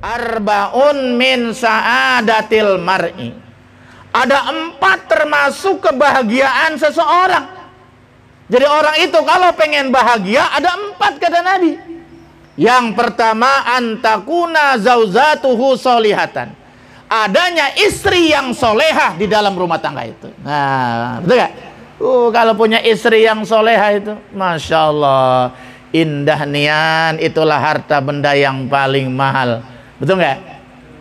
Arbaun min sa'adatil mar'i. Ada 4 termasuk kebahagiaan seseorang. Jadi orang itu kalau pengen bahagia ada 4 kata Nabi. Yang pertama, antakuna zauzatuhu solihatan. Adanya istri yang solehah di dalam rumah tangga itu. Nah, betul gak? Kalau punya istri yang solehah itu, Masya Allah, indah nian, itulah harta benda yang paling mahal. Betul nggak?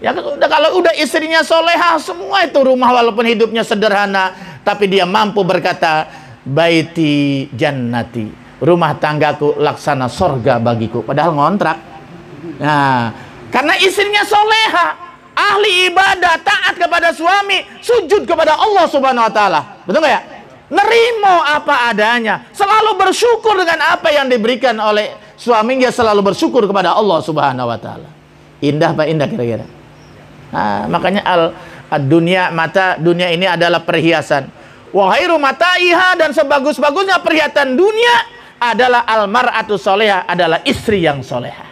Ya kalau udah istrinya solehah, semua itu rumah walaupun hidupnya sederhana, tapi dia mampu berkata, baiti jannati, rumah tanggaku laksana sorga bagiku, padahal ngontrak. Nah, karena istrinya solehah, ahli ibadah, taat kepada suami, sujud kepada Allah Subhanahu Wa Taala, betul nggak ya? Nerimo apa adanya, selalu bersyukur dengan apa yang diberikan oleh suaminya, selalu bersyukur kepada Allah Subhanahu Wa Taala. Indah Pak, indah kira-kira. Nah, makanya dunia mata, dunia ini adalah perhiasan. Wa khairu mataiha, dan sebagus-bagusnya perhiasan dunia adalah almar'atu solehah, adalah istri yang solehah.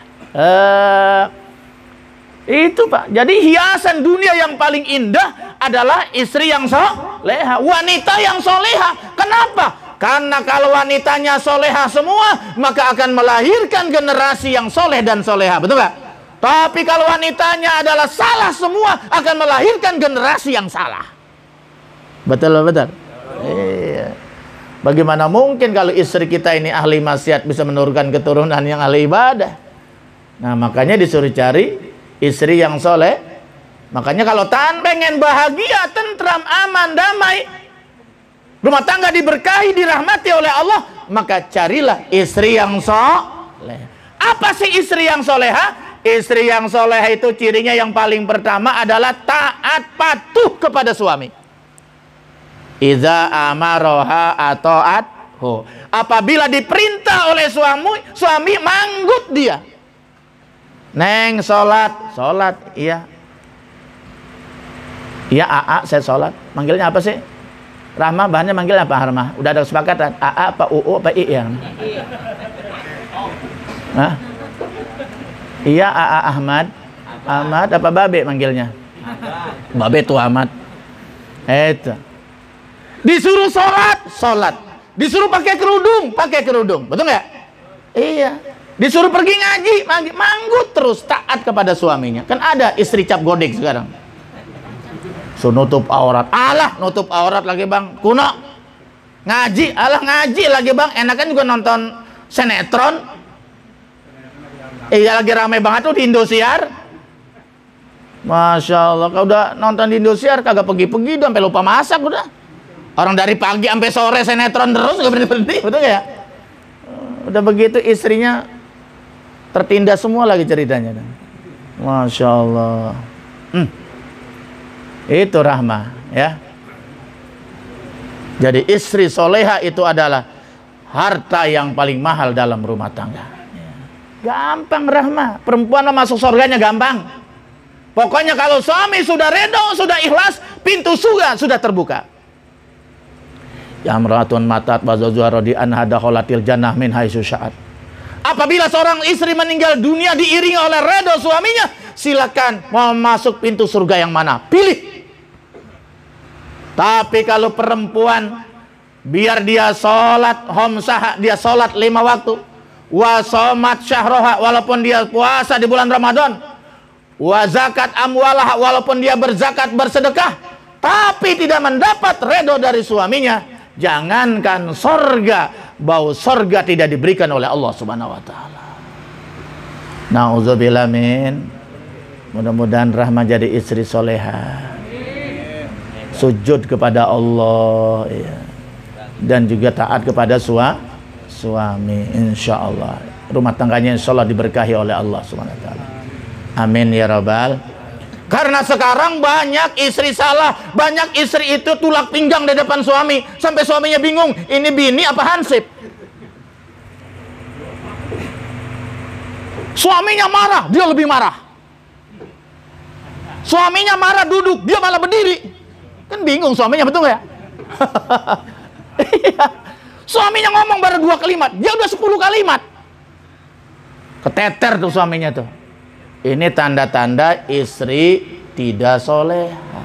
Itu Pak. Jadi hiasan dunia yang paling indah adalah istri yang solehah, wanita yang solehah. Kenapa? Karena kalau wanitanya solehah semua, maka akan melahirkan generasi yang soleh dan solehah. Betul nggak? Tapi kalau wanitanya adalah salah semua, akan melahirkan generasi yang salah. Betul, betul. Iya. Bagaimana mungkin kalau istri kita ini ahli maksiat bisa menurunkan keturunan yang ahli ibadah? Nah, makanya disuruh cari istri yang soleh. Makanya kalau pengen bahagia, tentram, aman, damai, rumah tangga diberkahi, dirahmati oleh Allah, maka carilah istri yang soleh. Apa sih istri yang soleha? Istri yang soleh itu cirinya yang paling pertama adalah taat patuh kepada suami. Iza amaroha ato'athu. Apabila diperintah oleh suami manggut dia. Neng sholat, iya. Iya AA, saya sholat. Manggilnya apa sih? Rahma, bahannya manggil apa Rahma? Udah ada kesepakatan. AA apa UU apa I ya? Hah? Iya AA Ahmad. Ahmad apa Babe manggilnya? Babe tuh Ahmad. Itu. Disuruh sholat. Disuruh pakai kerudung. Betul nggak? Iya. Disuruh pergi ngaji, manggut terus taat kepada suaminya. Kan ada istri cap godek sekarang. Nutup aurat. Alah, nutup aurat lagi bang. Kuno. Ngaji, alah ngaji lagi bang. Enakan juga nonton sinetron. Iya lagi ramai banget tuh di Indosiar. Masya Allah, kalau udah nonton di Indosiar kagak pergi-pergi udah sampai lupa masak udah. Orang dari pagi sampai sore sinetron terus gak berhenti-berhenti, betul ya? Udah begitu istrinya tertindas semua lagi ceritanya. Masya Allah. Itu rahmah ya. Jadi istri soleha itu adalah harta yang paling mahal dalam rumah tangga. Gampang rahmah. Perempuan masuk surganya gampang. Pokoknya kalau suami sudah redho, sudah ikhlas, pintu surga sudah terbuka. Ya amratun matat wa zawjuha radi'an hadakhalatil jannah min haitsu sya'at. Apabila seorang istri meninggal dunia diiringi oleh redho suaminya, silakan mau masuk pintu surga yang mana, pilih. Tapi kalau perempuan biar dia sholat homsah, dia sholat 5 waktu, wa somat syahroha, walaupun dia puasa di bulan Ramadan, wa zakat amwalah, walaupun dia berzakat bersedekah, tapi tidak mendapat redho dari suaminya, jangankan sorga, bau sorga tidak diberikan oleh Allah Subhanahu Wa Taala. Nauzubillah min. Mudah-mudahan rahmah jadi istri soleha, sujud kepada Allah ya. Dan juga taat kepada suami, insya Allah rumah tangganya insya Allah diberkahi oleh Allah Subhanahu Wa Taala. Amin ya Rabbal. Karena sekarang banyak istri salah, banyak istri itu tulak pinggang di depan suami, sampai suaminya bingung, ini bini apa hansip. Suaminya marah, dia lebih marah. Suaminya marah duduk, dia malah berdiri. Kan bingung suaminya, betul nggak ya? Suaminya ngomong baru 2 kalimat, dia udah 10 kalimat. Keteter tuh suaminya tuh. Ini tanda-tanda istri tidak soleha.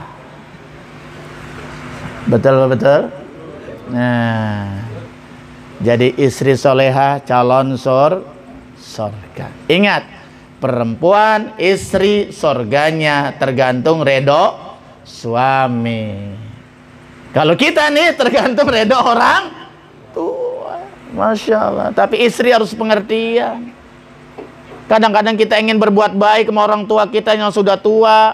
Betul-betul. Nah, jadi istri soleha calon sorga. Ingat, perempuan istri sorganya tergantung redo suami. Kalau kita nih tergantung redo orang tua. Masya Allah. Tapi istri harus pengertian. Kadang-kadang kita ingin berbuat baik sama orang tua kita yang sudah tua,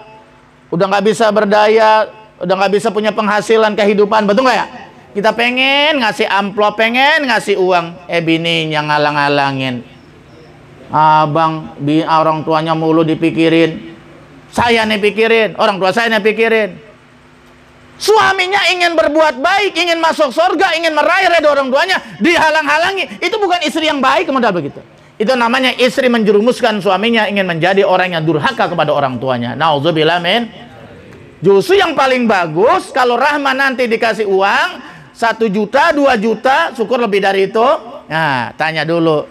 udah nggak bisa berdaya, udah nggak bisa punya penghasilan kehidupan, betul nggak ya? Kita pengen ngasih amplop, pengen ngasih uang, bininya ngalang-ngalangin. Abang, orang tuanya mulu dipikirin, saya nih pikirin, orang tua saya nih pikirin. Suaminya ingin berbuat baik, ingin masuk surga, ingin meraih ridho orang tuanya, dihalang-halangi. Itu bukan istri yang baik, modal begitu. Itu namanya istri menjerumuskan suaminya ingin menjadi orang yang durhaka kepada orang tuanya. Nauzubillah min. Justru yang paling bagus kalau Rahma nanti dikasih uang 1 juta, 2 juta, syukur lebih dari itu. Nah, tanya dulu.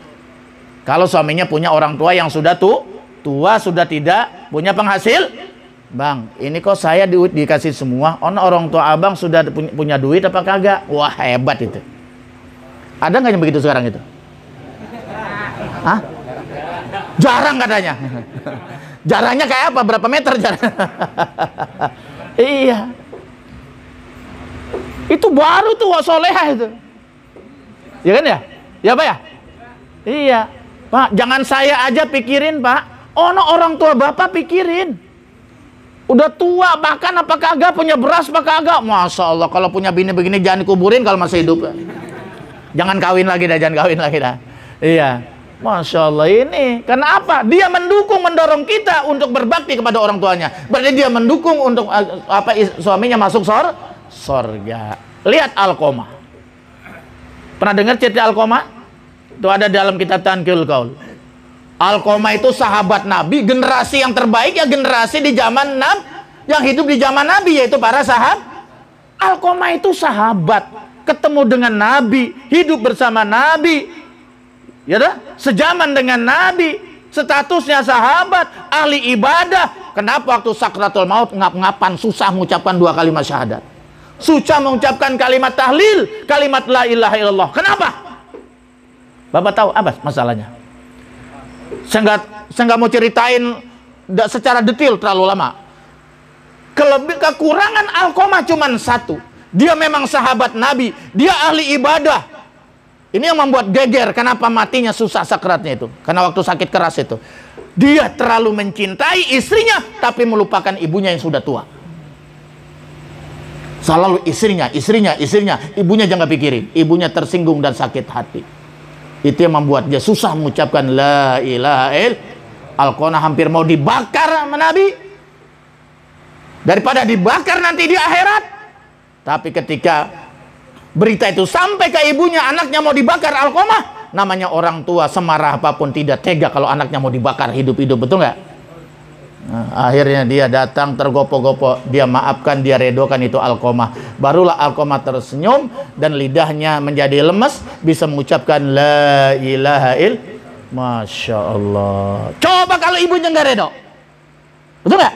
Kalau suaminya punya orang tua yang sudah tua, sudah tidak punya penghasil, Bang, ini kok saya duit dikasih semua. Orang tua abang sudah punya duit apa kagak? Wah, hebat itu. Ada nggak yang begitu sekarang itu? Hah? Jarang katanya. Jaraknya kayak apa? Berapa meter jarak? Iya. Itu baru tuh soleha itu. Ya kan ya? Ya Pak ya? Iya. Pak, jangan saya aja pikirin Pak. Orang tua Bapak pikirin. Udah tua bahkan apa kagak, punya beras apa kagak. Masya Allah, kalau punya bini begini jangan dikuburin kalau masih hidup. Jangan kawin lagi dah, jangan kawin lagi dah. Iya. Masya Allah, ini karena apa? Dia mendorong kita untuk berbakti kepada orang tuanya. Berarti dia mendukung untuk suaminya masuk sorga. Lihat Alqamah. Pernah dengar cerita Alqamah? Itu ada dalam kitab Tanqihul Qaul. Alqamah itu sahabat Nabi, generasi yang terbaik ya, generasi di zaman yang hidup di zaman Nabi, yaitu para sahabat. Alqamah itu sahabat, ketemu dengan Nabi, hidup bersama Nabi. Ya dah, sejaman dengan Nabi, statusnya sahabat, ahli ibadah. Kenapa waktu sakratul maut ngap-ngapan, susah mengucapkan 2 kalimat syahadat, susah mengucapkan kalimat tahlil, kalimat la ilaha illallah? Kenapa? Bapak tahu apa masalahnya? Saya nggak mau ceritain secara detail, terlalu lama. Kekurangan Alqamah cuma satu, dia memang sahabat Nabi, dia ahli ibadah. Ini yang membuat geger, kenapa matinya susah sakratnya itu. Karena waktu sakit keras itu. Dia terlalu mencintai istrinya, tapi melupakan ibunya yang sudah tua. Selalu istrinya. Ibunya jangan pikirin. Ibunya tersinggung dan sakit hati. Itu yang membuat dia susah mengucapkan la ilaha illallah. Alqamah hampir mau dibakar sama Nabi. Daripada dibakar nanti di akhirat. Tapi ketika berita itu sampai ke ibunya, anaknya mau dibakar, Alqamah, namanya orang tua semarah apapun tidak tega kalau anaknya mau dibakar hidup-hidup, betul nggak? Nah, akhirnya dia datang tergopoh-gopoh, dia maafkan, dia redokan itu Alqamah. Barulah Alqamah tersenyum dan lidahnya menjadi lemes, bisa mengucapkan la ilaha illallah. Masya Allah. Coba kalau ibunya nggak redo, betul nggak?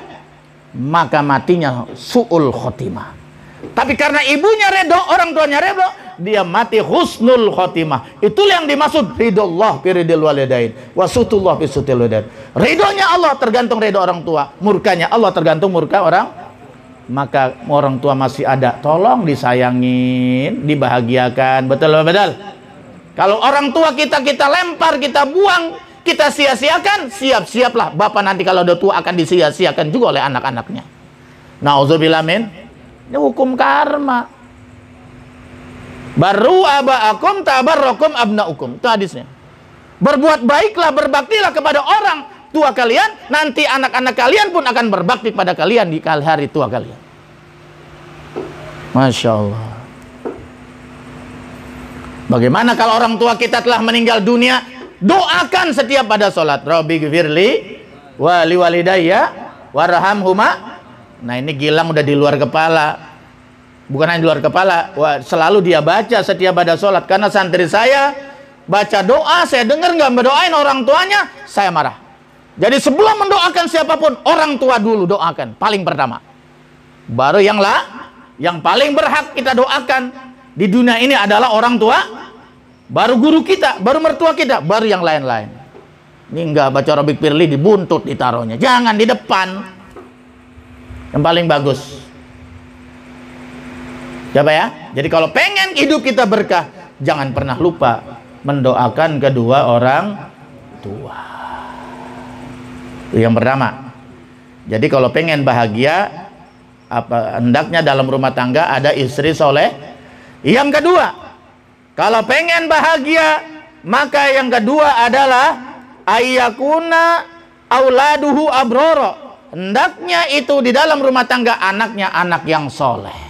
Maka matinya su'ul khotimah. Tapi karena ibunya redo, orang tuanya redo, dia mati husnul khotimah. Itulah yang dimaksud ridullah fi ridil walidain, wasutullah fi sutil walidain. Ridhonya Allah tergantung ridho orang tua, murkanya Allah tergantung murka orang. Maka orang tua masih ada, tolong disayangin, dibahagiakan, betul. Kalau orang tua kita lempar, kita buang, kita sia-siakan, siap-siaplah bapak nanti kalau udah tua akan disia-siakan juga oleh anak-anaknya. Nauzubillah min. Ini hukum karma. Baru aba'akum tabarrakum abna'ukum. Itu hadisnya. Berbuat baiklah, berbaktilah kepada orang tua kalian, nanti anak-anak kalian pun akan berbakti kepada kalian di hari tua kalian. Masya Allah. Bagaimana kalau orang tua kita telah meninggal dunia? Doakan setiap pada sholat. Rabbi gfirli wali walidayya warhamhuma. Nah, ini Gilang udah di luar kepala. Bukan hanya di luar kepala, selalu dia baca setiap pada sholat. Karena santri saya baca doa, saya dengar nggak mendoain orang tuanya, saya marah. Jadi sebelum mendoakan siapapun, orang tua dulu doakan, paling pertama. Baru yang paling berhak kita doakan di dunia ini adalah orang tua, baru guru kita, baru mertua kita, baru yang lain-lain. Ini enggak baca Robik Firly dibuntut ditaruhnya, jangan di depan. Yang paling bagus. Coba ya. Jadi kalau pengen hidup kita berkah, jangan pernah lupa mendoakan kedua orang tua. Itu yang pertama. Jadi kalau pengen bahagia, hendaknya dalam rumah tangga ada istri soleh. Yang kedua, kalau pengen bahagia, maka yang kedua adalah ayyakuna auladuhu abroro. Hendaknya itu di dalam rumah tangga anaknya anak yang soleh.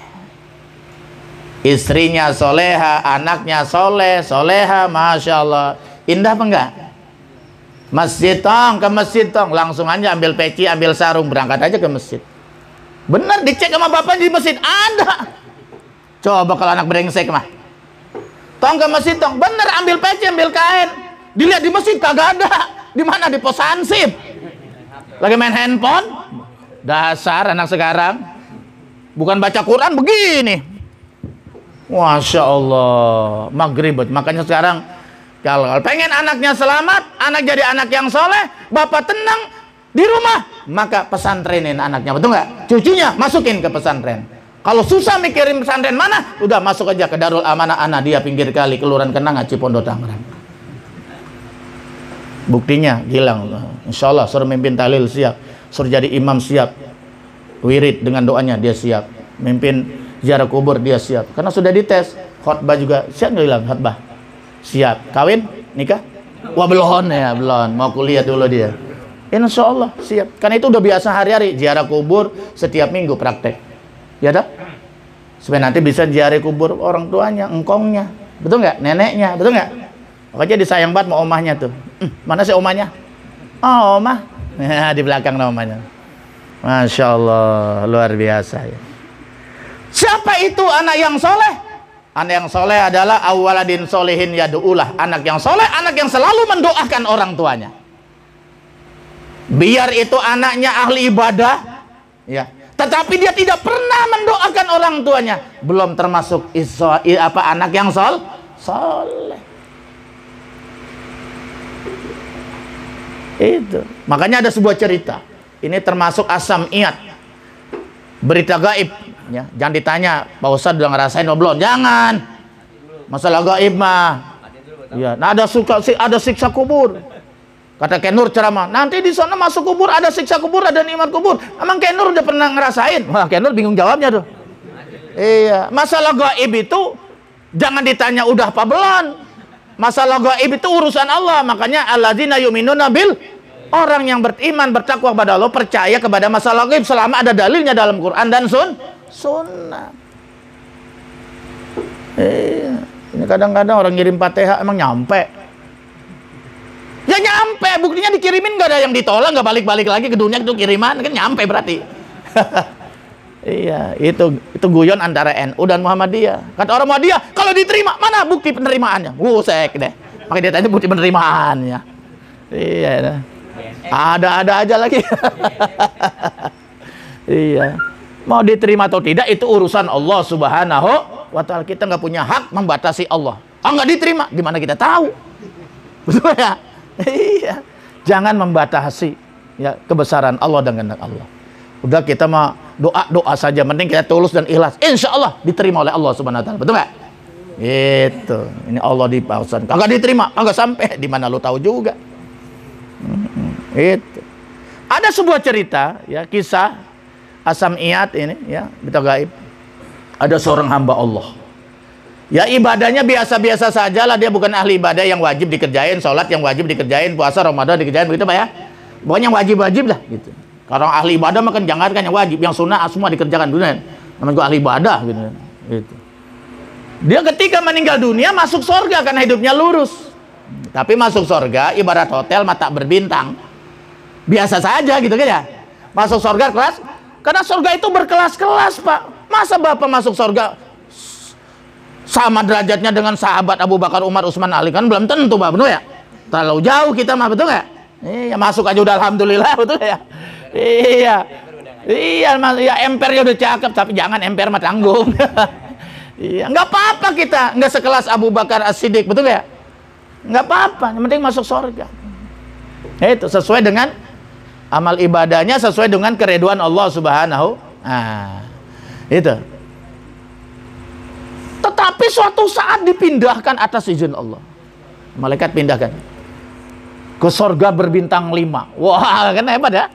Istrinya soleha, anaknya soleh, soleha, masya Allah. Indah apa enggak? Masjid tong, ke masjid tong, langsung aja ambil peci, ambil sarung, berangkat aja ke masjid. Bener, dicek sama bapak di masjid, ada. Coba kalau anak brengsek mah. Tong ke masjid tong, bener, ambil peci, ambil kain. Dilihat di masjid kagak ada. Di mana? Di pos hansip. Lagi main handphone. Dasar anak sekarang. Bukan baca Quran begini. Masya Allah, maghrib. Makanya sekarang kalau pengen anaknya selamat, anak jadi anak yang soleh, bapak tenang di rumah, maka pesantrenin anaknya, betul nggak? Cucunya masukin ke pesantren. Kalau susah mikirin pesantren mana, udah masuk aja ke Darul Amanah Ahmadiyah pinggir kali, Kelurahan Kenanga, Cipondo, Tangerang. Buktinya Gilang, insya Allah suruh mimpin tahlil siap, suruh jadi imam siap, wirid dengan doanya dia siap, mimpin ziarah kubur dia siap, karena sudah dites. Khotbah juga siap nggak bilang khotbah? Siap. Kawin? Nikah? Wah belum ya, belum. Mau kuliah dulu dia. Insya Allah siap. Karena itu udah biasa hari-hari ziarah kubur, setiap minggu praktek. Ya dah? Supaya nanti bisa ziarah kubur orang tuanya, engkongnya, betul nggak? Neneknya, betul nggak? Makanya disayang banget mau omahnya tuh. Mana sih omahnya? Oh omah. Ya, di belakang namanya. Masya Allah, luar biasa ya. Siapa itu anak yang soleh? Anak yang soleh adalah awaladin solehin yadu'ulah. Anak yang soleh, anak yang selalu mendoakan orang tuanya. Biar itu anaknya ahli ibadah, ya, tetapi dia tidak pernah mendoakan orang tuanya. Belum termasuk anak yang soleh. Itu. Makanya ada sebuah cerita. Ini termasuk as-sam'iyat, berita gaib. Ya, jangan ditanya, Pak Ustadz udah ngerasain atau belum? Jangan. Masalah gaib mah. Ya, nah ada siksa kubur. Kata Ken Nur ceramah, nanti di sana masuk kubur ada siksa kubur, ada nikmat kubur. Emang Ken Nur udah pernah ngerasain? Wah, Ken Nur bingung jawabnya tuh. Iya, masalah gaib itu jangan ditanya udah apa belum. Masalah gaib itu urusan Allah. Makanya alladzina yu'minuna bil, orang yang beriman bertakwa kepada Allah, percaya kepada masalah gaib selama ada dalilnya dalam Quran dan sunnah. Ini kadang-kadang orang ngirim Fatihah emang nyampe. Ya nyampe, buktinya dikirimin nggak ada yang ditolak, nggak balik-balik lagi ke dunia, itu kiriman kan nyampe berarti. Iya, itu guyon antara NU dan Muhammadiyah. Kata orang Muhammadiyah, kalau diterima mana bukti penerimaannya? Busek deh. Makanya dia tanya bukti penerimaannya. Iya, ada aja lagi. Iya. Mau diterima atau tidak itu urusan Allah Subhanahu wa ta'ala. Kita nggak punya hak membatasi Allah. Nggak diterima, gimana kita tahu? Betul ya? Iya. Jangan membatasi ya kebesaran Allah dan kehendak Allah. Udah kita mah doa saja, penting kita tulus dan ikhlas. Insya Allah diterima oleh Allah Subhanahu wa ta'ala. Betul nggak? Itu. Ini Allah dipausan. Kagak diterima, kagak sampai. Di mana lu tahu juga? Itu. Ada sebuah cerita ya, kisah as-sam'iyat ini ya, berita gaib. Ada seorang hamba Allah. Ya ibadahnya biasa-biasa saja lah, dia bukan ahli ibadah yang wajib dikerjain, sholat yang wajib dikerjain, puasa Ramadan dikerjain, begitu Pak ya. Pokoknya yang wajib-wajib lah gitu. Kalau ahli ibadah makan jangan kan yang wajib, yang sunnah semua dikerjakan dulu. Namanya juga ahli ibadah gitu. Gitu. Dia ketika meninggal dunia masuk surga karena hidupnya lurus. Tapi masuk surga ibarat hotel mata berbintang. Biasa saja gitu kan ya. Masuk surga kelas, karena surga itu berkelas-kelas Pak. Masa Bapak masuk surga sama derajatnya dengan sahabat Abu Bakar, Umar, Utsman, Ali? Kan belum tentu Pak, betul ya? Terlalu jauh kita mah, betul nggak? Iya, masuk aja udah alhamdulillah, betul ya. Iya. Iya, ya empernya udah cakep, tapi jangan emper mah tanggung. Iya, nggak apa-apa kita nggak sekelas Abu Bakar As-Siddiq, betul ya? Nggak apa-apa, yang penting masuk surga. Itu sesuai dengan amal ibadahnya, sesuai dengan keridhaan Allah Subhanahu. Nah, itu. Tetapi suatu saat dipindahkan atas izin Allah. Malaikat pindahkan ke surga berbintang 5. Wah, kan hebat ya.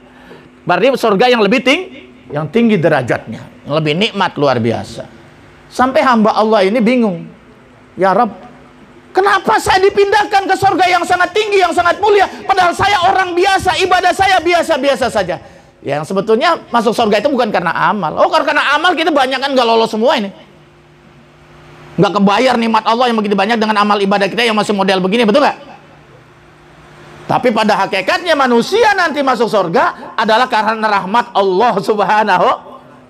Berarti surga yang lebih tinggi derajatnya, yang lebih nikmat luar biasa. Sampai hamba Allah ini bingung. Ya Rabb, kenapa saya dipindahkan ke surga yang sangat tinggi, yang sangat mulia, padahal saya orang biasa, ibadah saya biasa-biasa saja. Yang sebetulnya masuk surga itu bukan karena amal. Oh, karena amal kita banyak kan nggak lolos semua ini. Nggak kebayar nikmat Allah yang begitu banyak dengan amal ibadah kita yang masih model begini, betul nggak? Tapi pada hakikatnya manusia nanti masuk surga adalah karena rahmat Allah Subhanahu.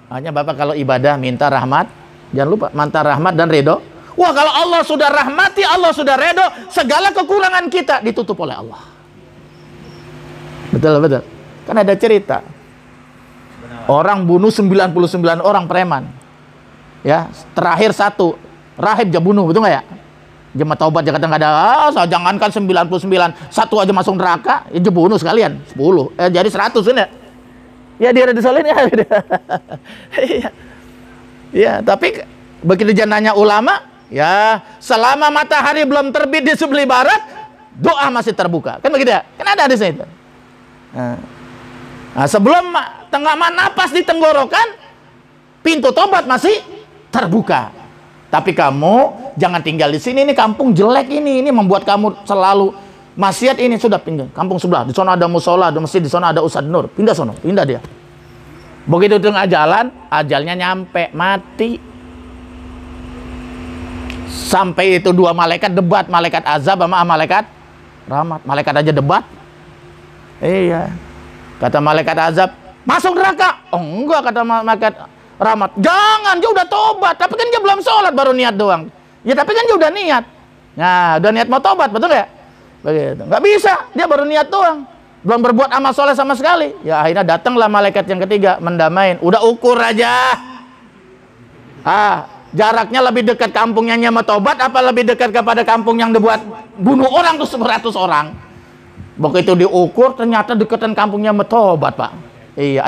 Hanya Bapak kalau ibadah minta rahmat, jangan lupa minta rahmat dan ridho. Wah, kalau Allah sudah rahmati, Allah sudah ridho, segala kekurangan kita ditutup oleh Allah. Betul, betul. Kan ada cerita. Orang bunuh 99 orang preman. Ya, terakhir satu rahib dia bunuh, betul nggak ya? Jemaah taubat Jakarta nggak ada, jangankan 99, satu aja masuk neraka, ya dia bunuh sekalian, 10, jadi 100 kan ya? Ya dia ada disolin ya. Ya, tapi begitu jananya ulama, ya selama matahari belum terbit di sebelah barat, doa masih terbuka, kan begitu ya? Kan ada di situ. Nah, sebelum tengah napas di tenggorokan, pintu tobat masih terbuka. Tapi kamu jangan tinggal di sini, ini kampung jelek ini membuat kamu selalu maksiat ini, sudah pindah kampung sebelah. Di sana ada musola, ada masjid, di sana ada Ustadz Nur. Pindah sono, pindah dia. Begitu tengah jalan, ajalnya nyampe, mati. Sampai itu dua malaikat debat, malaikat azab sama malaikat rahmat. Malaikat aja debat. Iya. Kata malaikat azab, masuk neraka. Oh enggak, kata malaikat rahmat, jangan, dia udah tobat, tapi kan dia belum sholat, baru niat doang. Ya tapi kan dia udah niat. Nah, udah niat mau tobat, betul ya? Begitu. Nggak bisa, dia baru niat doang, belum berbuat amal soleh sama sekali. Ya akhirnya datanglah malaikat yang ketiga mendamain. Udah ukur aja. Jaraknya lebih dekat kampungnya mau tobat apa lebih dekat kepada kampung yang dibuat bunuh orang tuh 100 orang. Begitu diukur ternyata dekatan kampungnya mau tobat, Pak. Iya,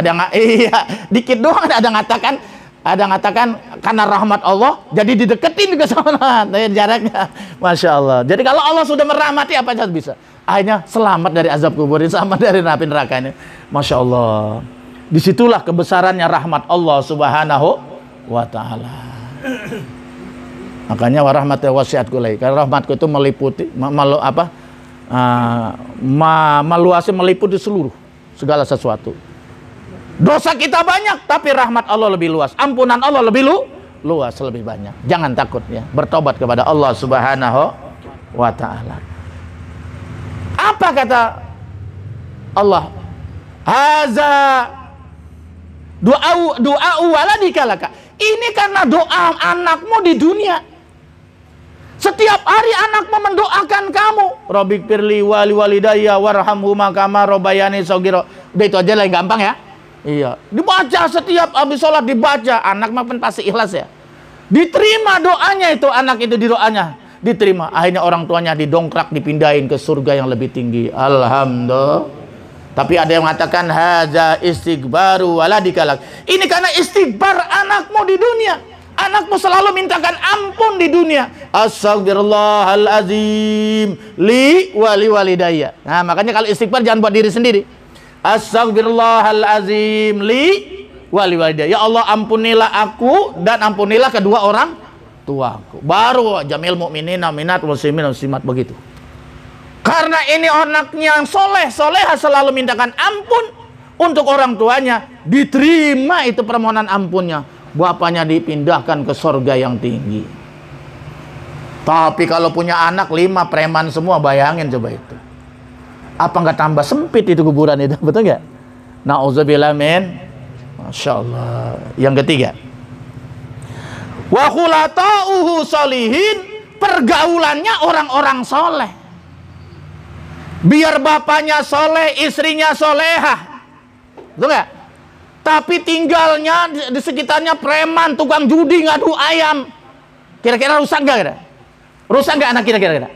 dikit doang ada ngatakan karena rahmat Allah jadi dideketin ke sana jaraknya. Masya Allah. Jadi kalau Allah sudah merahmati apa saja bisa. Akhirnya selamat dari azab kubur, selamat dari api neraka ini. Masya Allah. Disitulah kebesarannya rahmat Allah Subhanahu wa Ta'ala. Makanya warahmati wasiat kulai. Karena rahmatku itu meliputi, meluasi, meliputi seluruh segala sesuatu. Dosa kita banyak, tapi rahmat Allah lebih luas. Ampunan Allah lebih luas, lebih banyak. Jangan takut ya, bertobat kepada Allah Subhanahu wa Ta'ala. Apa kata Allah? Haza doa waladika laka. Ini karena doa anakmu di dunia. Setiap hari anakmu mendoakan kamu. Rabbik firli wali walidayya warhamhuma kama rabbayani shaghira. Udah itu aja lah yang gampang ya. Iya, dibaca setiap habis sholat dibaca, anak makan pasti ikhlas ya. Diterima doanya itu, anak itu di doanya diterima. Akhirnya orang tuanya didongkrak, dipindahin ke surga yang lebih tinggi. Alhamdulillah. Tapi ada yang mengatakan haza istighbaru waladikalak. Ini karena istighbar anakmu di dunia. Anakmu selalu mintakan ampun di dunia. Astaghfirullahalazim li wali walidayya. Nah, makanya kalau istighbar jangan buat diri sendiri. Astaghfirullahalazim li wali walidayya. Ya Allah, ampunilah aku dan ampunilah kedua orang tuaku. Baru jamil mukminin minat muslimin muslimat begitu. Karena ini anaknya yang soleh selalu mintakan ampun untuk orang tuanya, diterima itu permohonan ampunnya. Bapaknya dipindahkan ke surga yang tinggi. Tapi kalau punya anak 5 preman semua, bayangin coba itu. Apa nggak tambah sempit itu kuburan itu, betul nggak? Nauzubillah min. Masya Allah. Yang ketiga, wa khulata'uhu sholihin, pergaulannya orang-orang soleh. Biar bapaknya soleh, istrinya solehah, betul nggak? Tapi tinggalnya di sekitarnya preman, tukang judi, ngadu ayam. Kira-kira rusak nggak? Rusak nggak anak kita kira-kira?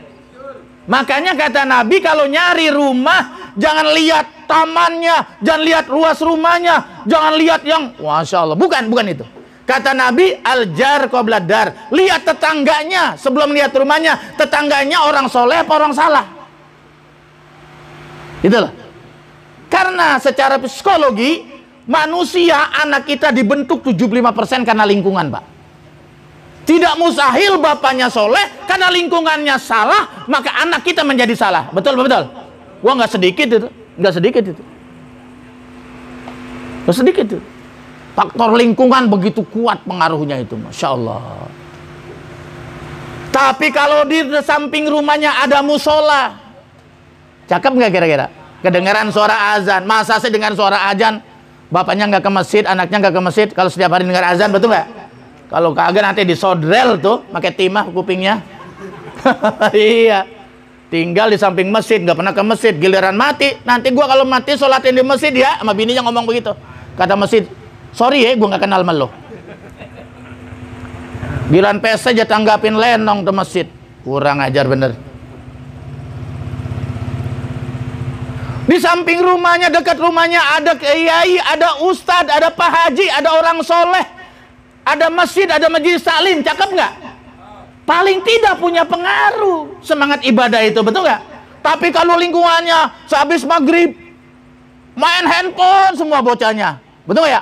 Makanya kata Nabi, kalau nyari rumah jangan lihat tamannya, jangan lihat luas rumahnya, jangan lihat yang masya Allah. Bukan itu. Kata Nabi, al-jar qabla dar. Lihat tetangganya sebelum lihat rumahnya. Tetangganya orang soleh apa orang salah? Itulah. Karena secara psikologi manusia, anak kita dibentuk 75% karena lingkungan, Pak. Tidak mustahil bapaknya soleh, karena lingkungannya salah, maka anak kita menjadi salah. Betul? Wah, nggak sedikit itu. Nggak sedikit itu. Faktor lingkungan begitu kuat pengaruhnya itu, Masya Allah. Tapi kalau di samping rumahnya ada musola, cakep nggak kira-kira? Kedengaran suara azan. Masa sih dengan suara azan bapaknya nggak ke masjid, anaknya nggak ke masjid? Kalau setiap hari dengar azan, betul nggak? Kalau kagak nanti disodrel tuh, pakai timah kupingnya. Iya. Tinggal di samping masjid, nggak pernah ke masjid. Giliran mati, nanti gua kalau mati sholatin di masjid ya, sama bininya ngomong begitu. Kata masjid, sorry ya, gua nggak kenal sama lo. Giliran PS aja tanggapin lenong ke masjid. Kurang ajar bener. Di samping rumahnya, dekat rumahnya ada kiai, ada ustadz, ada pak haji, ada orang soleh, ada masjid, ada majelis taklim. Cakep nggak? Paling tidak punya pengaruh semangat ibadah itu, betul nggak? Tapi kalau lingkungannya sehabis maghrib main handphone semua bocahnya, betul nggak ya?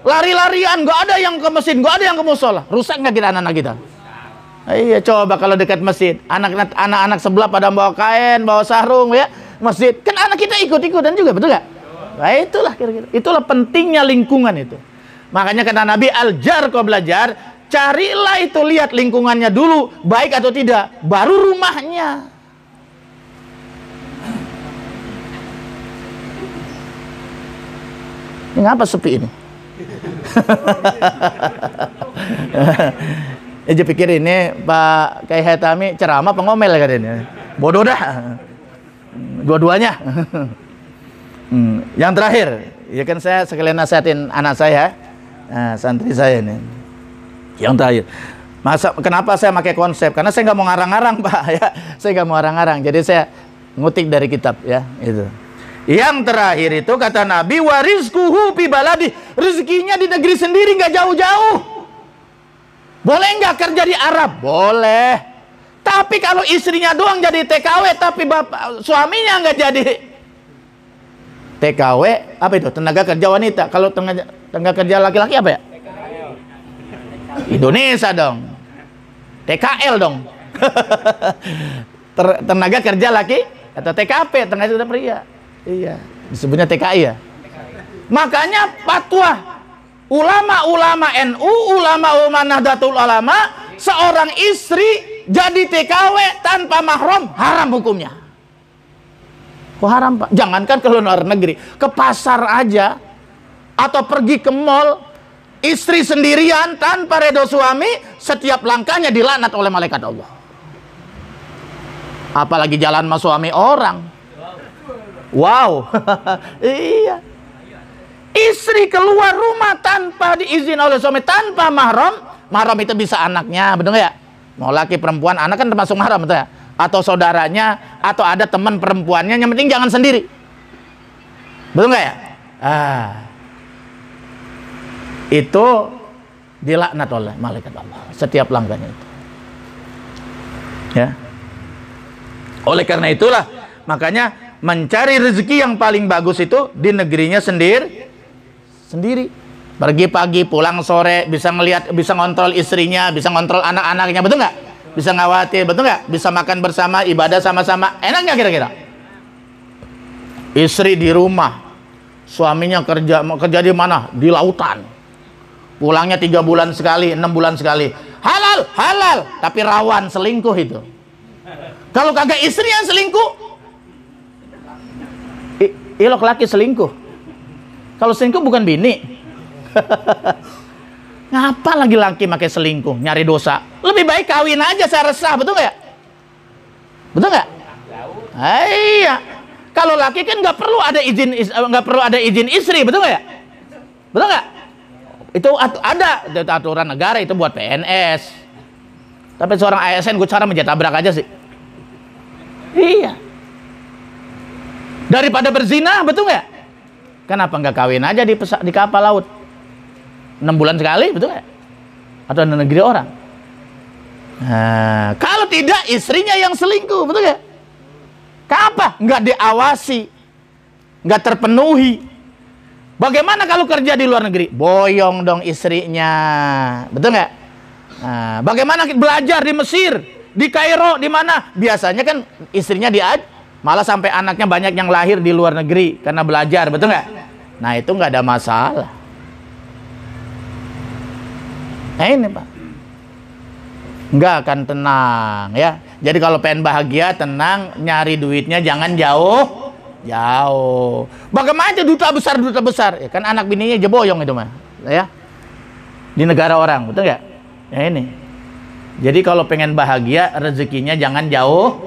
Lari-larian, nggak ada yang ke masjid, nggak ada yang ke musola. Rusak nggak kita anak-anak kita? Iya, coba kalau dekat masjid, anak-anak sebelah pada bawa kain, bawa sarung ya, masjid, kan anak kita ikut-ikutan juga, betul nggak? Nah, itulah kira-kira. Itulah pentingnya lingkungan itu. Makanya kata Nabi, al-jar qabla jar, carilah itu, lihat lingkungannya dulu, baik atau tidak, baru rumahnya. Ini ngapa sepi ini? Aja pikir ini Pak Kiai Haitami ceramah pengomel katanya. Bodoh dah. Dua-duanya. Yang terakhir, ya kan saya sekalian nasihatin anak saya, santri saya ini. Yang terakhir, kenapa saya pakai konsep? Karena saya nggak mau ngarang-ngarang, Pak. Ya, saya nggak mau ngarang-ngarang. Jadi saya ngutip dari kitab, ya itu. Yang terakhir itu kata Nabi, warizquhu fi baladi, rezekinya di negeri sendiri, nggak jauh-jauh. Boleh nggak kerja di Arab? Boleh. Tapi kalau istrinya doang jadi TKW, tapi suaminya nggak jadi TKW, apa itu? Tenaga kerja wanita. Kalau tenaga kerja laki-laki apa ya? Indonesia dong. TKL dong. Tenaga kerja laki atau TKP, tenaga kerja pria. Iya, disebutnya TKI ya. Makanya fatwa ulama-ulama NU, ulama-ulama Nahdlatul Ulama, seorang istri jadi TKW tanpa mahram haram hukumnya. Kok haram, Pak? Jangankan ke luar negeri, ke pasar aja atau pergi ke mall, istri sendirian tanpa ridho suami, setiap langkahnya dilaknat oleh malaikat Allah. Apalagi jalan sama suami orang. Wow. Iya. Istri keluar rumah tanpa diizin oleh suami, tanpa mahram. Mahram itu bisa anaknya, betul ya? Mau laki perempuan, anak kan termasuk mahram, betul ya? Atau saudaranya, atau ada teman perempuannya, yang penting jangan sendiri. Betul nggak ya? Itu dilaknat oleh malaikat Allah setiap langkahnya itu. Ya. Oleh karena itulah, makanya mencari rezeki yang paling bagus itu di negerinya sendiri. Pergi pagi, pulang sore, bisa ngelihat, bisa ngontrol istrinya, bisa ngontrol anak-anaknya, betul nggak? Bisa ngawati, betul nggak? Bisa makan bersama, ibadah sama-sama. Enak nggak kira-kira? Istri di rumah, suaminya kerja di mana? Di lautan. Pulangnya 3 bulan sekali, 6 bulan sekali. Halal, tapi rawan selingkuh itu. Kalau kagak istri yang selingkuh, ilok laki selingkuh. Kalau selingkuh bukan bini. Ngapa lagi laki pakai selingkuh, nyari dosa? Lebih baik kawin aja, saya resah, betul nggak? Betul nggak? Iya. kalau laki kan nggak perlu ada izin istri, betul nggak ya? Betul nggak? Itu ada aturan negara itu buat PNS. Tapi seorang ASN gue cara menjetabrak aja sih. Iya. Daripada berzina, betul nggak? Kenapa nggak kawin aja di kapal laut? 6 bulan sekali, betul nggak? Atau di negeri orang? Nah, kalau tidak istrinya yang selingkuh, betul nggak? Kenapa? Nggak diawasi, nggak terpenuhi. Bagaimana kalau kerja di luar negeri? Boyong dong istrinya, betul nggak? Nah, bagaimana belajar di Mesir, di Kairo, di mana? Biasanya kan istrinya malah sampai anaknya banyak yang lahir di luar negeri karena belajar, betul nggak? Nah itu nggak ada masalah. Nah ini Pak, nggak akan tenang ya. Jadi kalau pengen bahagia, tenang, nyari duitnya jangan jauh. Bagaimana aja duta besar ya kan anak bininya aja boyong itu mah ya, di negara orang, betul nggak? Ya ini. Jadi kalau pengen bahagia, rezekinya jangan jauh.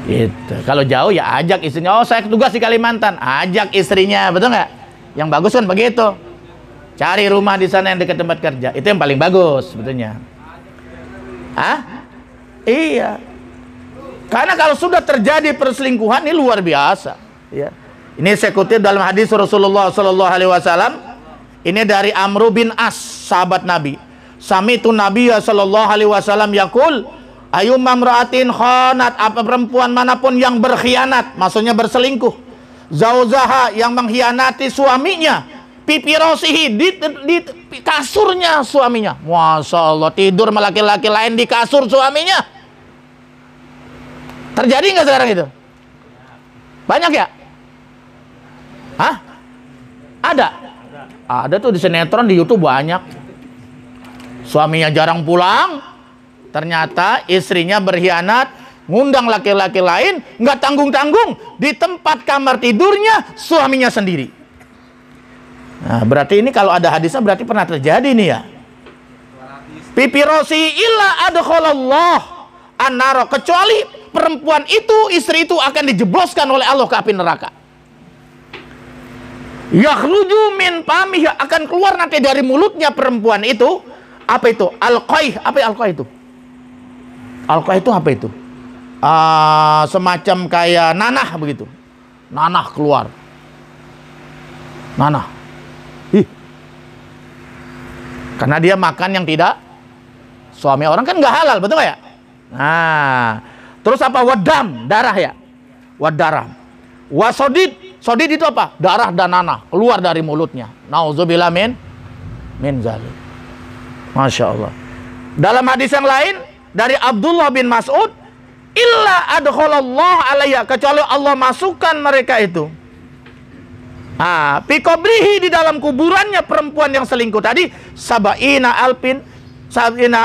Gitu. Kalau jauh ya ajak istrinya. Oh saya tugas di Kalimantan, ajak istrinya, betul nggak? Yang bagus kan begitu. Cari rumah di sana yang dekat tempat kerja, itu yang paling bagus sebetulnya. Iya. Karena kalau sudah terjadi perselingkuhan ini luar biasa. Ya. Ini saya kutip dalam hadis Rasulullah Sallallahu Alaihi Wasallam. Ini dari Amr bin As, sahabat Nabi. Sami'tu Nabiyya Sallallahu Alaihi Wasallam yaqul, ayyumma imra'atin khanat, apa perempuan manapun yang berkhianat, maksudnya berselingkuh, zauzaha yang mengkhianati suaminya, pipirosihi di kasurnya suaminya. Masya Allah, tidur sama laki-laki lain di kasur suaminya. Terjadi nggak sekarang itu? Banyak ya? Ada tuh di sinetron, di YouTube banyak. Suaminya jarang pulang, ternyata istrinya berkhianat, ngundang laki-laki lain, nggak tanggung-tanggung, di tempat kamar tidurnya suaminya sendiri. Nah, berarti ini kalau ada hadisnya berarti pernah terjadi nih ya. Pipirosi illa adkhalallah an-nar, kecuali perempuan itu, istri itu akan dijebloskan oleh Allah ke api neraka. Yakhruju min famih, akan keluar nanti dari mulutnya perempuan itu. Apa itu? Alqaih. Apa alqaih itu? Alqaih itu apa itu? Semacam kayak nanah begitu. Nanah keluar. Nanah. Karena dia makan yang tidak suami orang kan nggak halal, betul nggak ya? Nah, terus apa? Wadam, darah ya. Wadarah. Wasodid. Sodid itu apa? Darah dan nanah keluar dari mulutnya. Nauzubillah min zalik. Masya Allah. Dalam hadis yang lain dari Abdullah bin Mas'ud, illa adkhalallah alayya, kecuali Allah masukkan mereka itu. Fi qabrihi, di dalam kuburannya perempuan yang selingkuh tadi, sab'ina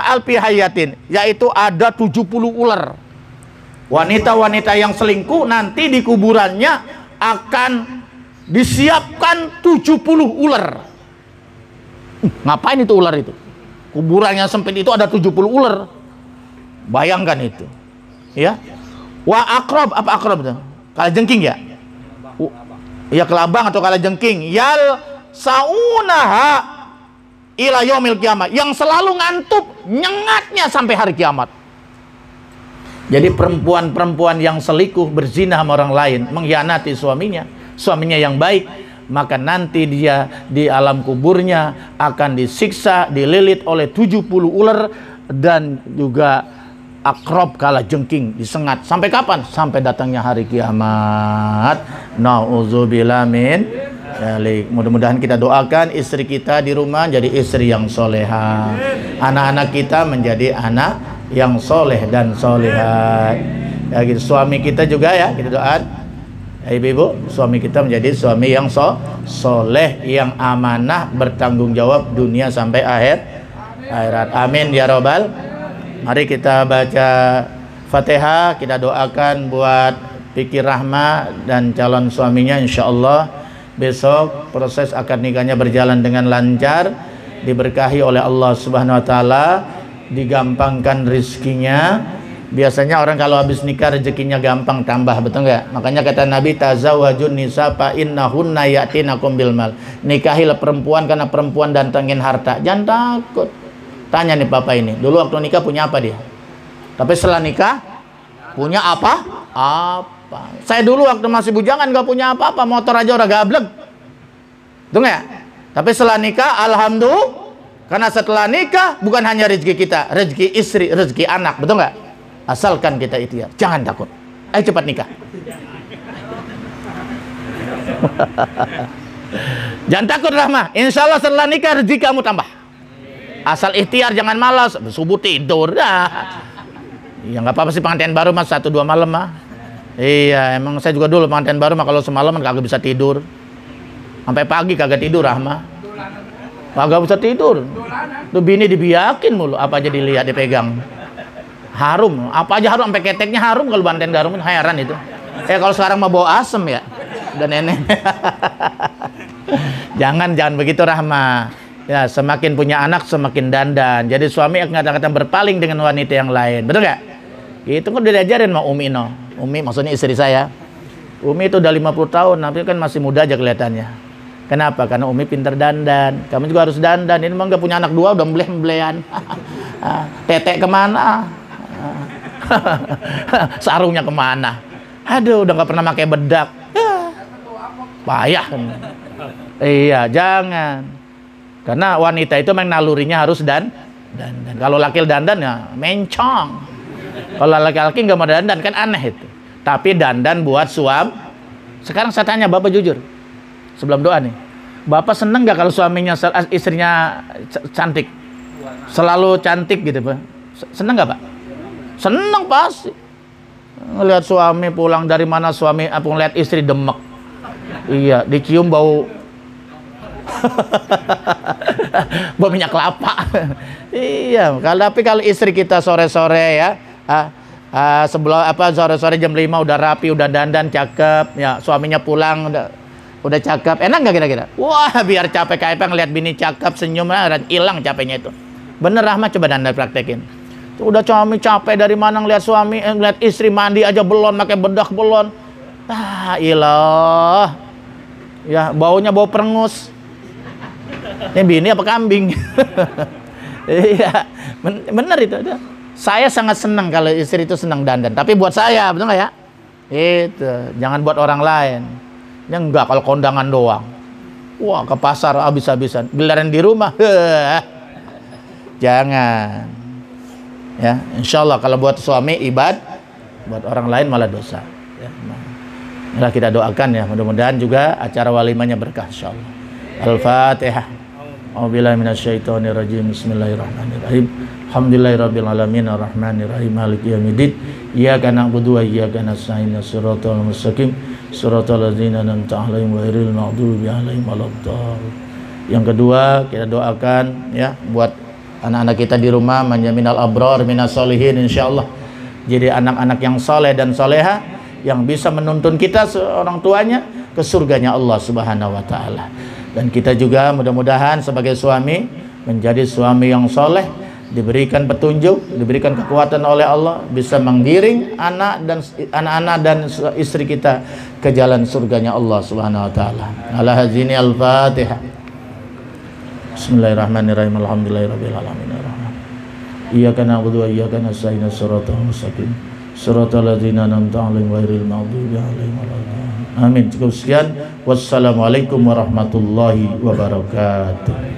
alfi hayatin, yaitu ada 70 ular. Wanita-wanita yang selingkuh nanti di kuburannya akan disiapkan 70 ular. Ngapain itu ular itu? Kuburan yang sempit itu ada 70 ular. Bayangkan itu. Ya. Wa akrob, apa akrob itu? Kalajengking ya? Ya kelabang atau kalajengking. Yal saunaha ila yaumil kiamat, yang selalu ngantuk nyengatnya sampai hari kiamat. Jadi perempuan-perempuan yang selingkuh, berzina sama orang lain, mengkhianati suaminya yang baik, maka nanti dia di alam kuburnya akan disiksa, dililit oleh 70 ular dan juga akrob kalajengking, disengat. Sampai kapan? Sampai datangnya hari kiamat. Nauzubillah min dzalik. Mudah-mudahan kita doakan istri kita di rumah jadi istri yang soleha, anak-anak kita menjadi anak yang soleh dan soleha. Ya, gitu. Suami kita juga ya, kita doa. Ibu-ibu, suami kita menjadi suami yang soleh, yang amanah, bertanggung jawab dunia sampai akhirat. Amin ya robbal. Mari kita baca Fatihah, kita doakan buat Fikri Rahma dan calon suaminya, insya Allah besok proses akad nikahnya berjalan dengan lancar, diberkahi oleh Allah Subhanahu Wa Taala, digampangkan rizkinya, Biasanya orang kalau habis nikah rezekinya gampang tambah, betul nggak? Makanya kata Nabi, tazawwajun nisa fa innahunna ya'tinakum bil mal. Nikahilah perempuan karena perempuan datangin harta. Jangan takut. Tanya nih papa ini, dulu waktu nikah punya apa dia? Tapi setelah nikah punya apa? Apa? Saya dulu waktu masih bujangan nggak punya apa-apa, motor aja udah gablek. Betul nggak? Tapi setelah nikah, alhamdulillah, karena setelah nikah bukan hanya rezeki kita, rezeki istri, rezeki anak, betul nggak? Asalkan kita ikhtiar, jangan takut. Ayo cepat nikah. Jangan takut Rahmah. Insya Allah setelah nikah rezeki kamu tambah. Asal ikhtiar, jangan malas. Subuh tidur. Ya nggak apa-apa sih pengantin baru mas 1-2 malam mah. Iya, emang saya juga dulu pengantin baru mah kalau semalaman kagak bisa tidur. Sampai pagi kagak tidur Rahmah. Kagak bisa tidur. Tuh bini dibiakin mulu, apa aja dilihat dipegang. Harum, apa aja harum, sampai keteknya harum kalau banten garum, heran itu. Kalau sekarang mah bawa asem ya, udah nenek. jangan begitu Rahma. Ya, semakin punya anak semakin dandan. Jadi suami kadang-kadang berpaling dengan wanita yang lain, betul nggak? Itu kan udah diajarin sama Umi no. Umi maksudnya istri saya. Umi itu udah 50 tahun, tapi kan masih muda aja kelihatannya. Kenapa? Karena Umi pinter dandan. Kamu juga harus dandan. Ini emang nggak punya anak 2 udah mblehan. Tetek kemana? Sarungnya kemana? Aduh, udah nggak pernah pakai bedak. Payah. Iya, jangan. Karena wanita itu memang nalurinya harus dandan. Kalau laki dandan ya mencong. Kalau laki-laki nggak mau dandan kan aneh itu. Tapi dandan buat suami. Sekarang saya tanya Bapak jujur, sebelum doa nih, Bapak seneng nggak kalau suaminya, istrinya cantik, selalu cantik gitu Pak? Seneng nggak Pak? Seneng pasti. Ngelihat suami pulang dari mana, suami apa ngelihat istri demek. Iya, dicium bau bau minyak kelapa. Iya, tapi kalau istri kita sore-sore ya, sebelum sore-sore jam 5 udah rapi, udah dandan, cakep, ya suaminya pulang udah cakep. Enak nggak kira-kira? Wah, biar capek kayak ngelihat bini cakep, senyum, hilang capeknya itu. Bener Rahma, coba dandan praktekin. Udah suami capek dari mana ngeliat suami, ngeliat istri mandi aja belon, pakai bedak belon. Ilah. Ya, baunya bau perengus. Ini bini apa kambing? Iya, bener itu. Saya sangat senang kalau istri itu senang dandan. Tapi buat saya, betul nggak ya? Itu, jangan buat orang lain. Ya enggak, kalau kondangan doang. Wah, ke pasar habis-habisan. Giliran di rumah, jangan. Ya, insya Allah kalau buat suami ibad, buat orang lain malah dosa. Ya, nah, kita doakan ya, mudah-mudahan juga acara walimahnya berkah insya Allah. Al-Fatihah. A'udzubillahi minasyaitonirrajim. Bismillahirrahmanirrahim. Alhamdulillahirabbil alamin arrahmanirrahim maliki yaumiddin. Iyyaka na'budu wa iyyaka nasta'in. Shiratal mustaqim. Shiratal ladzina an'amta 'alaihim ghairil maghdubi 'alaihim waladdallin. Yang kedua, kita doakan ya buat anak-anak kita di rumah, manjaminal abrar minas solihin insyaallah. Jadi anak-anak yang soleh dan soleha yang bisa menuntun kita seorang tuanya ke surganya Allah Subhanahu wa taala. Dan kita juga mudah-mudahan sebagai suami menjadi suami yang soleh, diberikan petunjuk, diberikan kekuatan oleh Allah, bisa menggiring anak-anak dan istri kita ke jalan surganya Allah Subhanahu wa taala. Ala hazini al-Fatihah. Bismillahirrahmanirrahim. Alhamdulillahirabbil alamin. Iyyaka na'budu wa iyyaka nasta'in. Shiratal mustaqim. Shiratal ladzina an'amta 'alaihim ghairil maghdubi 'alaihim waladdallin. Amin. Cukup sekian. Wassalamualaikum warahmatullahi wabarakatuh.